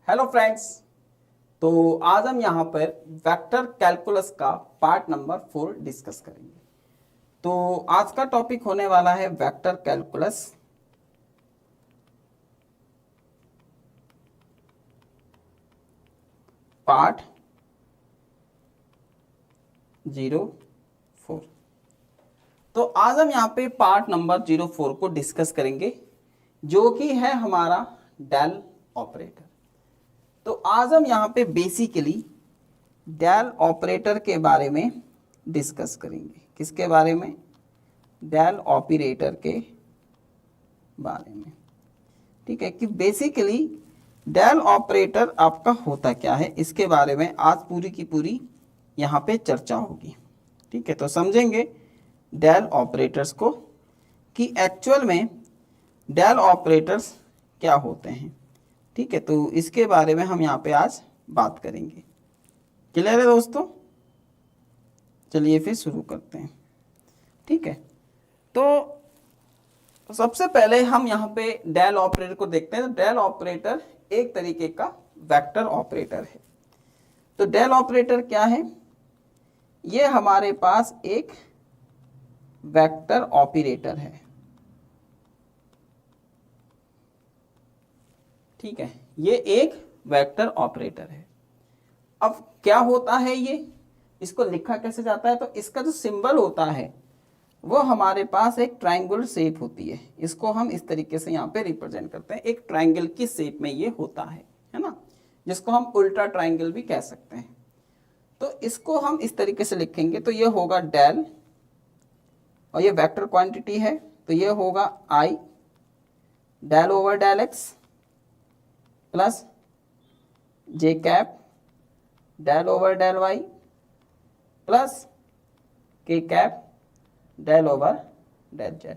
Hello friends. तो आज हम यहाँ पर वेक्टर कैलकुलस का पार्ट नंबर 4 डिस्कस करेंगे। तो आज का टॉपिक होने वाला है वेक्टर कैलकुलस पार्ट 04। तो आज हम यहाँ पे पार्ट नंबर 04 को डिस्कस करेंगे, जो कि है हमारा डेल ऑपरेटर। तो आज हम यहाँ पे बेसिकली डेल ऑपरेटर के बारे में डिस्कस करेंगे। किसके बारे में? डेल ऑपरेटर के बारे में। ठीक है कि बेसिकली डेल ऑपरेटर आपका होता क्या है, इसके बारे में आज पूरी की पूरी यहाँ पे चर्चा होगी। ठीक है, तो समझेंगे डेल ऑपरेटर्स को कि एक्चुअल में डेल ऑपरेटर्स क्या होते हैं। ठीक है, तो इसके बारे में हम यहाँ पे आज बात करेंगे। क्लियर है दोस्तों? चलिए फिर शुरू करते हैं। ठीक है, तो सबसे पहले हम यहाँ पे डेल ऑपरेटर को देखते हैं। तो डेल ऑपरेटर एक तरीके का वेक्टर ऑपरेटर है। तो डेल ऑपरेटर क्या है? ये हमारे पास एक वेक्टर ऑपरेटर है। ठीक है, ये एक वेक्टर ऑपरेटर है। अब क्या होता है ये, इसको लिखा कैसे जाता है? तो इसका जो सिंबल होता है वो हमारे पास एक ट्रायंगुलर शेप होती है। इसको हम इस तरीके से यहाँ पे रिप्रेजेंट करते हैं। एक ट्रायंगल की शेप में ये होता है ना, जिसको हम उल्टा ट्रायंगल भी कह सकते हैं। तो इसको हम इस तरीके से लिखेंगे। तो ये होगा डेल, और ये वेक्टर क्वांटिटी है, तो ये होगा i del over del x plus j cap del over del y plus k cap del over del z.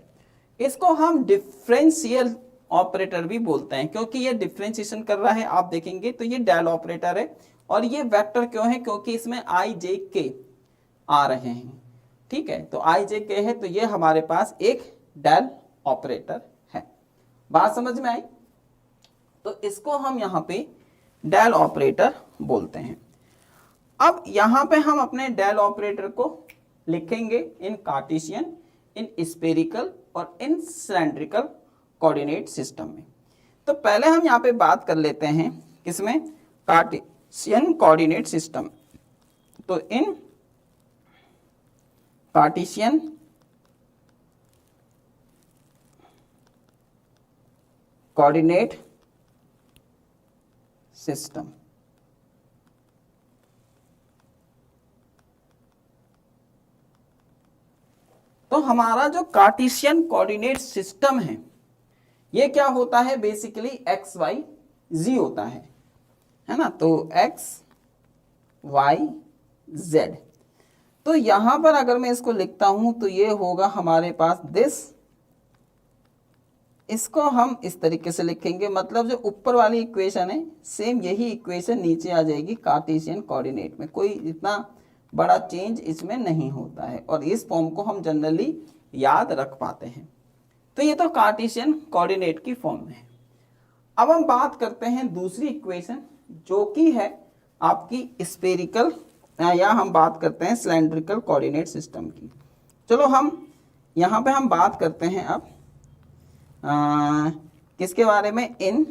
इसको हम डिफरेंशियल ऑपरेटर भी बोलते हैं, क्योंकि ये डिफरेंशिएशन कर रहा है। आप देखेंगे तो ये डेल ऑपरेटर है, और ये वेक्टर क्यों है? क्योंकि इसमें आई जे के आ रहे हैं। ठीक है, तो आई जे के है, तो ये हमारे पास एक डेल ऑपरेटर है। बात समझ में आई? तो इसको हम यहाँ पे डेल ऑपरेटर बोलते हैं। अब यहाँ पे हम अपने डेल ऑपरेटर को लिखेंगे इन कार्टेशियन, इन स्फेरिकल और इन सिलेंड्रिकल कोऑर्डिनेट सिस्टम में। तो पहले हम यहाँ पे बात कर लेते हैं किसमें? Cartesian coordinate system. तो इन कार्टेशियन कोऑर्डिनेट सिस्टम, तो हमारा जो कार्टेशियन कोऑर्डिनेट सिस्टम है ये क्या होता है? बेसिकली एक्स वाई जी होता है ना। तो एक्स वाई जेड। तो यहां पर अगर मैं इसको लिखता हूं तो ये होगा हमारे पास दिस। इसको हम इस तरीके से लिखेंगे, मतलब जो ऊपर वाली इक्वेशन है सेम यही इक्वेशन नीचे आ जाएगी कार्टेशियन कोऑर्डिनेट में। कोई इतना बड़ा चेंज इसमें नहीं होता है, और इस फॉर्म को हम जनरली याद रख पाते हैं। तो ये तो कार्टेशियन कोऑर्डिनेट की फॉर्म में है। अब हम बात करते हैं दूसरी इक्वेशन, जो कि है आपकी स्फेरिकल, या हम बात करते हैं सिलेंड्रिकल कोऑर्डिनेट सिस्टम की। चलो हम यहाँ पे हम बात करते हैं अब किसके बारे में? इन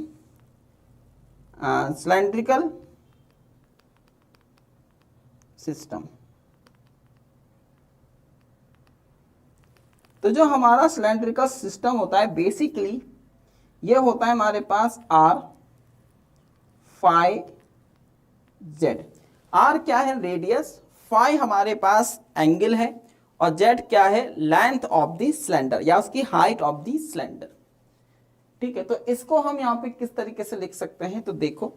सिलेंड्रिकल सिस्टम। तो जो हमारा सिलेंड्रिकल सिस्टम होता है बेसिकली ये होता है हमारे पास आर फाई जेड। आर क्या है? रेडियस। फाई हमारे पास एंगल है, और जेड क्या है? लेंथ ऑफ द सिलेंडर, या उसकी हाइट ऑफ द सिलेंडर। ठीक है, तो इसको हम यहाँ पे किस तरीके से लिख सकते हैं? तो देखो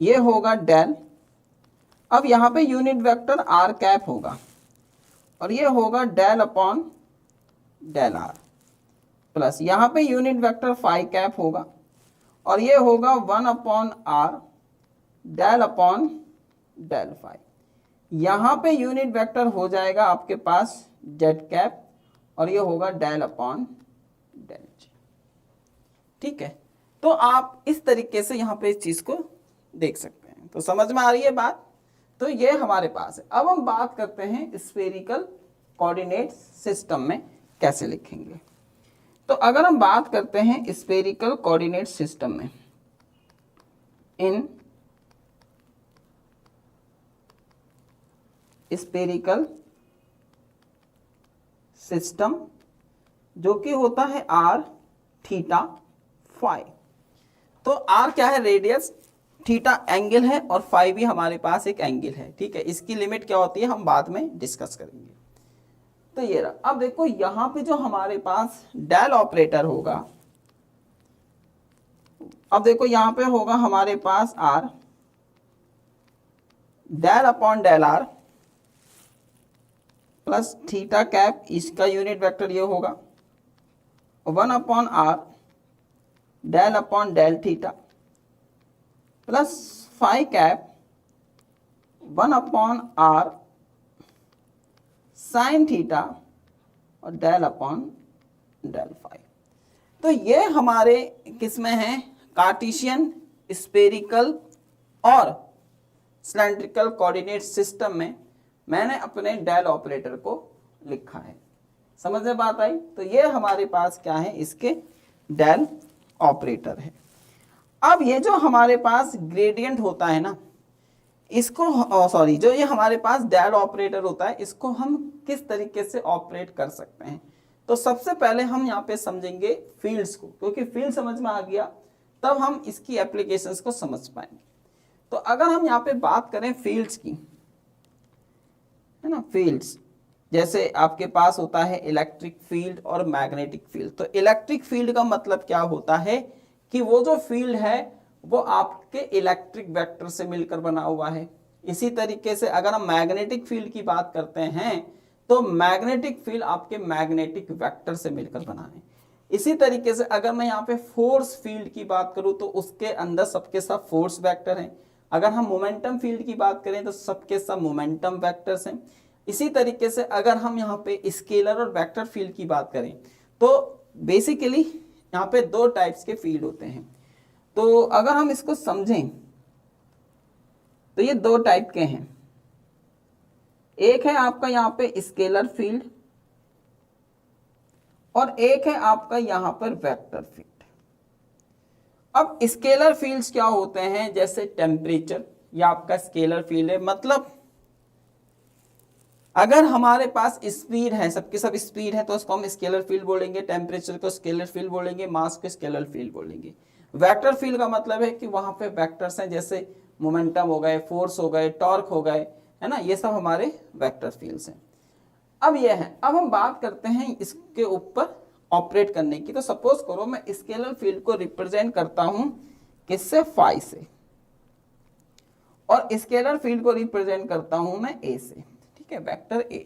ये होगा डेल। अब यहाँ पे यूनिट वेक्टर आर कैप होगा, और ये होगा del upon del r, plus यहाँ पे यूनिट वेक्टर फाई कैप होगा, और ये होगा 1 upon R del upon del phi. यहाँ पे यूनिट वेक्टर हो जाएगा आपके पास जेड कैप, और ये होगा डेल अपॉन डेल जी। ठीक है, तो आप इस तरीके से यहाँ पे इस चीज को देख सकते हैं। तो समझ में आ रही है बात। तो ये हमारे पास है। अब हम बात करते हैं स्फेरिकल कोऑर्डिनेट सिस्टम में कैसे लिखेंगे। तो अगर हम बात करते हैं स्फेरिकल कोऑर्डिनेट सिस्टम में, इन स्फेरिकल सिस्टम जो कि होता है r थीटा फाई। तो r क्या है, रेडियस, थीटा एंगल है और फाई भी हमारे पास एक एंगल है। ठीक है, इसकी लिमिट क्या होती है हम बाद में डिस्कस करेंगे। तो ये रहा। अब देखो यहां पे जो हमारे पास डेल ऑपरेटर होगा, अब देखो यहां पे होगा हमारे पास r del upon del r plus theta cap, इसका यूनिट वेक्टर ये होगा 1 upon r del upon del theta plus phi cap 1 upon r sine theta और डेल अपॉन डेल फाई। तो ये हमारे किसमें है, कार्टेशियन, स्फेरिकल और सिलेंड्रिकल कोऑर्डिनेट सिस्टम में मैंने अपने डेल ऑपरेटर को लिखा है। समझ में बात आई। तो ये हमारे पास क्या है, इसके डेल ऑपरेटर है। अब ये जो हमारे पास ग्रेडियंट होता है ना, इसको सॉरी जो ये हमारे पास डेल ऑपरेटर होता है, इसको हम किस तरीके से ऑपरेट कर सकते हैं। तो सबसे पहले हम यहाँ पे समझेंगे फील्ड्स को, क्योंकि फील्ड समझ में आ गया तब हम इसकी एप्लीकेशंस को समझ पाएंगे। तो अगर हम यहाँ पे बात करें फील्ड्स की, है ना, फील्ड्स जैसे आपके पास होता है इलेक्ट्रिक फील्ड और मैग्नेटिक फील्ड। तो इलेक्ट्रिक फील्ड का मतलब क्या होता है कि वो जो फील्ड है वो आपके इलेक्ट्रिक वेक्टर से मिलकर बना हुआ है। इसी तरीके से अगर हम मैग्नेटिक फील्ड की बात करते हैं तो मैग्नेटिक फील्ड आपके मैग्नेटिक वेक्टर से मिलकर बना है। इसी तरीके से अगर मैं यहाँ पे फोर्स फील्ड की बात करूं तो उसके अंदर सबके सब फोर्स वेक्टर हैं। अगर हम मोमेंटम फील्ड की बात करें तो सबके सब मोमेंटम वेक्टर्स हैं। इसी तरीके से अगर हम यहाँ पे स्केलर और वेक्टर फील्ड की बात करें तो बेसिकली यहाँ पे दो टाइप्स के फील्ड होते हैं। तो अगर हम इसको समझें तो ये दो टाइप के हैं। एक है आपका यहाँ पे स्केलर फील्ड और एक है आपका यहाँ पर वेक्टर फील्ड। अब स्केलर फील्ड्स क्या होते हैं, जैसे टेम्परेचर, ये आपका स्केलर फील्ड है। मतलब अगर हमारे पास स्पीड है, सबके सब स्पीड है, तो उसको हम स्केलर फील्ड बोलेंगे, टेम्परेचर को स्केलर फील्ड बोलेंगे, मास को स्केलर फील्ड बोलेंगे। वेक्टर फील्ड का मतलब है कि वहां पे वेक्टर्स हैं, जैसे मोमेंटम हो गए, फोर्स हो गए, टॉर्क हो गए, है ना, ये सब हमारे वेक्टर फील्ड्स हैं। अब ये है, अब हम बात करते हैं इसके ऊपर ऑपरेट करने की। तो सपोज करो मैं स्केलर फील्ड को रिप्रेजेंट करता हूं किससे, फाई से, और स्केलर फील्ड को रिप्रेजेंट करता हूं मैं ए से। ठीक है, वेक्टर ए।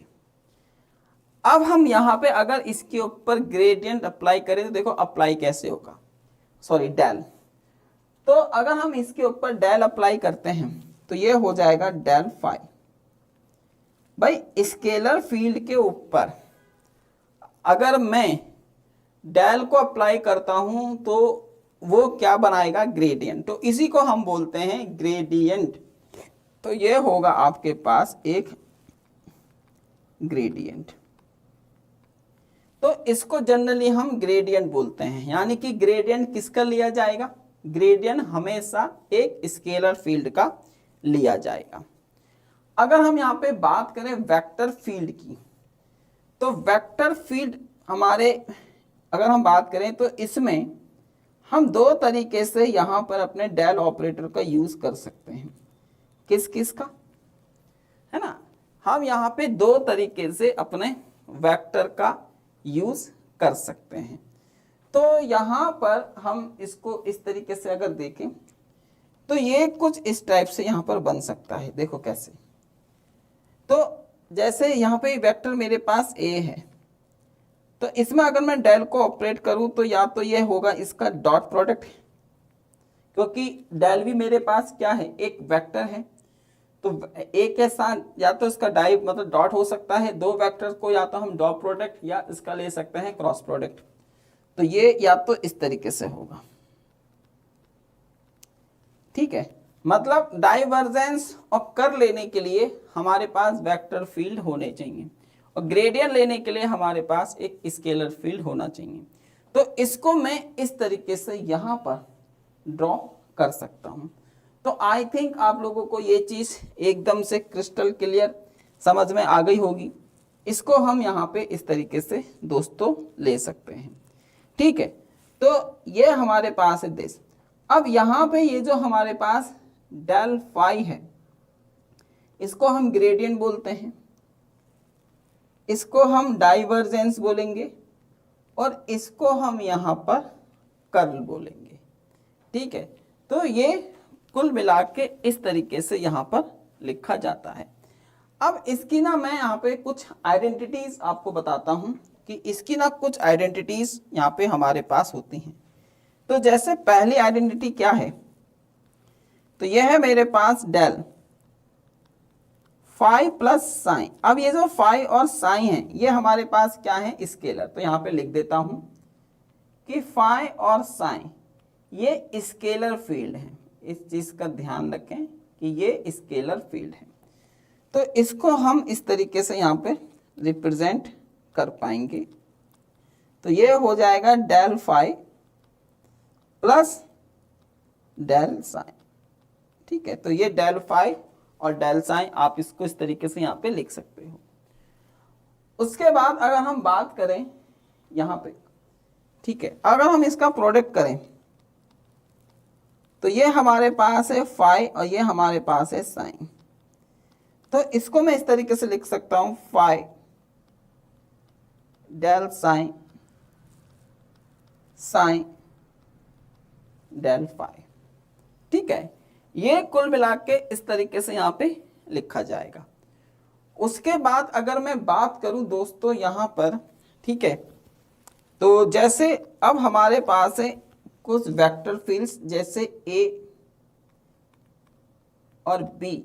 अब हम यहां पे अगर इसके ऊपर ग्रेडियंट अप्लाई करें तो देखो अप्लाई कैसे होगा, सॉरी डेल। तो अगर हम इसके ऊपर डेल अप्लाई करते हैं तो ये हो जाएगा डेल फाई। भाई स्केलर फील्ड के ऊपर अगर मैं डेल को अप्लाई करता हूं तो वो क्या बनाएगा, ग्रेडियंट। तो इसी को हम बोलते हैं ग्रेडियंट। तो ये होगा आपके पास एक ग्रेडियंट। तो इसको जनरली हम ग्रेडियंट बोलते हैं, यानी कि ग्रेडियंट किसका लिया जाएगा, ग्रेडियंट हमेशा एक स्केलर फील्ड का लिया जाएगा। अगर हम यहाँ पे बात करें वेक्टर फील्ड की, तो वेक्टर फील्ड हमारे अगर हम बात करें तो इसमें हम दो तरीके से यहाँ पर अपने डेल ऑपरेटर का यूज कर सकते हैं। किस किस का, है ना, हम यहाँ पे दो तरीके से अपने वेक्टर का यूज कर सकते हैं। तो यहाँ पर हम इसको इस तरीके से अगर देखें तो ये कुछ इस टाइप से यहाँ पर बन सकता है। देखो कैसे, तो जैसे यहाँ पे वेक्टर मेरे पास ए है, तो इसमें अगर मैं डेल को ऑपरेट करूं तो या तो ये होगा इसका डॉट प्रोडक्ट, क्योंकि डेल भी मेरे पास क्या है, एक वेक्टर है। तो एक के साथ या तो इसका डाई मतलब डॉट हो सकता है, दो वेक्टर को या तो हम डॉट प्रोडक्ट या इसका ले सकते हैं क्रॉस प्रोडक्ट। तो ये या तो इस तरीके से होगा, ठीक है। मतलब डाइवर्जेंस और कर लेने के लिए हमारे पास वेक्टर फील्ड होने चाहिए और ग्रेडियंट लेने के लिए हमारे पास एक स्केलर फील्ड होना चाहिए। तो इसको मैं इस तरीके से यहाँ पर ड्रॉ कर सकता हूँ। तो आई थिंक आप लोगों को ये चीज़ एकदम से क्रिस्टल क्लियर समझ में आ गई होगी। इसको हम यहाँ पे इस तरीके से दोस्तों ले सकते हैं। ठीक है, तो ये हमारे पास है दिस। अब यहाँ पे ये जो हमारे पास डेल फाई है, इसको हम ग्रेडियंट बोलते हैं, इसको हम डाइवर्जेंस बोलेंगे और इसको हम यहाँ पर कर्ल बोलेंगे। ठीक है, तो ये कुल मिला के इस तरीके से यहाँ पर लिखा जाता है। अब इसकी ना मैं यहाँ पे कुछ आइडेंटिटीज आपको बताता हूँ कि इसकी ना कुछ आइडेंटिटीज यहाँ पे हमारे पास होती हैं। तो जैसे पहली आइडेंटिटी क्या है, तो यह है मेरे पास डेल फाई प्लस साइन। अब ये जो फाई और साइन है ये हमारे पास क्या है, स्केलर। तो यहाँ पे लिख देता हूं कि फाई और साइन ये स्केलर फील्ड है। इस चीज का ध्यान रखें कि ये स्केलर फील्ड है। तो इसको हम इस तरीके से यहाँ पे रिप्रेजेंट कर पाएंगे। तो ये हो जाएगा del phi plus del psi. ठीक है, तो ये डेल फाई और डेल साइन आप इसको इस तरीके से यहाँ पे लिख सकते हो। उसके बाद अगर हम बात करें यहाँ पे, ठीक है, अगर हम इसका प्रोडक्ट करें तो ये हमारे पास है फाई और ये हमारे पास है साइन। तो इसको मैं इस तरीके से लिख सकता हूं phi del psi psi del phi. ठीक है, ये कुल मिला के इस तरीके से यहाँ पे लिखा जाएगा। उसके बाद अगर मैं बात करूं दोस्तों यहाँ पर, ठीक है, तो जैसे अब हमारे पास है कुछ वेक्टर फील्ड्स जैसे ए और बी,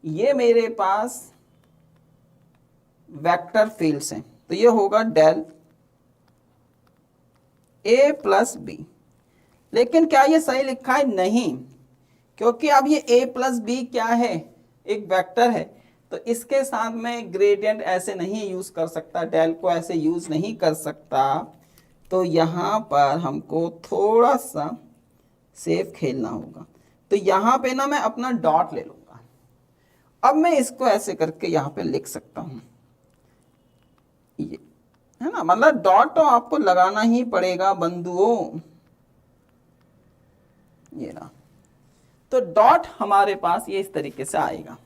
ये मेरे पास वेक्टर फील्ड्स हैं। तो ये होगा डेल ए प्लस बी। लेकिन क्या ये सही लिखा है? नहीं, क्योंकि अब ये a प्लस बी क्या है, एक वेक्टर है। तो इसके साथ में ग्रेडियंट ऐसे नहीं यूज कर सकता, डेल को ऐसे यूज नहीं कर सकता। तो यहाँ पर हमको थोड़ा सा सेफ खेलना होगा। तो यहाँ पे ना मैं अपना डॉट ले लूंगा। अब मैं इसको ऐसे करके यहाँ पे लिख सकता हूँ, ये है ना, मतलब डॉट तो आपको लगाना ही पड़ेगा बंधुओं। ये ना, तो डॉट हमारे पास ये इस तरीके से आएगा।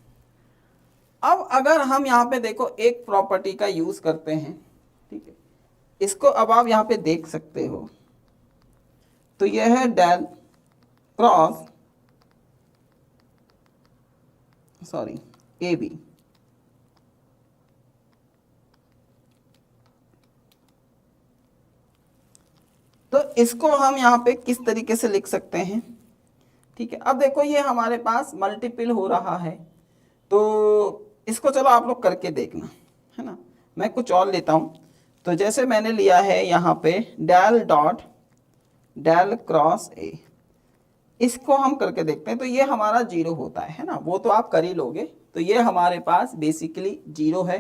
अब अगर हम यहाँ पे देखो एक प्रॉपर्टी का यूज करते हैं, ठीक है, इसको अब आप यहाँ पे देख सकते हो। तो यह है डेल क्रॉस ए बी। तो इसको हम यहाँ पे किस तरीके से लिख सकते हैं? ठीक है, अब देखो ये हमारे पास मल्टीपल हो रहा है। तो इसको चलो आप लोग करके देखना, है ना। मैं कुछ और लेता हूं। तो जैसे मैंने लिया है यहाँ पे del dot del cross A, इसको हम करके देखते हैं। तो ये हमारा जीरो होता है ना, वो तो आप कर ही लोगे। तो ये हमारे पास बेसिकली जीरो है।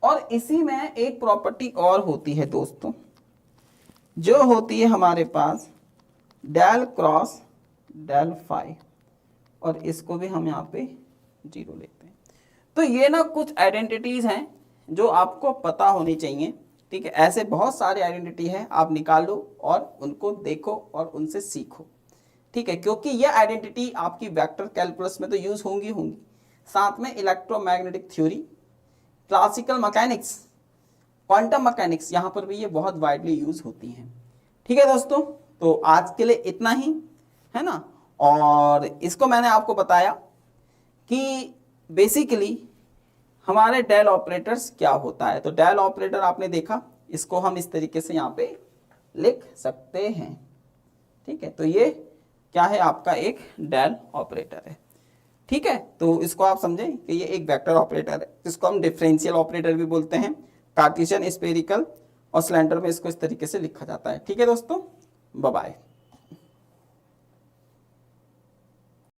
और इसी में एक प्रॉपर्टी और होती है दोस्तों, जो होती है हमारे पास डेल क्रॉस डेल फाई, और इसको भी हम यहाँ पे जीरो लेते हैं। तो ये ना कुछ आइडेंटिटीज हैं जो आपको पता होनी चाहिए। ठीक है, ऐसे बहुत सारे आइडेंटिटी है, आप निकालो और उनको देखो और उनसे सीखो। ठीक है, क्योंकि ये आइडेंटिटी आपकी वेक्टर कैलकुलस में तो यूज होंगी, साथ में electromagnetic theory, classical mechanics, quantum mechanics, यहाँ पर भी ये बहुत वाइडली यूज होती हैं। ठीक है दोस्तों, तो आज के लिए इतना ही, है ना। और इसको मैंने आपको बताया कि बेसिकली हमारे डेल ऑपरेटर्स क्या होता है। तो डेल ऑपरेटर आपने देखा, इसको हम इस तरीके से यहाँ पे लिख सकते हैं। ठीक है, तो ये क्या है, आपका एक डेल ऑपरेटर है। ठीक है, तो इसको आप समझें कि ये एक वेक्टर ऑपरेटर है, जिसको हम डिफरेंशियल ऑपरेटर भी बोलते हैं। कार्टेशियन, स्फेरिकल और सिलेंडर में इसको इस तरीके से लिखा जाता है। ठीक है दोस्तों, बाय बाय।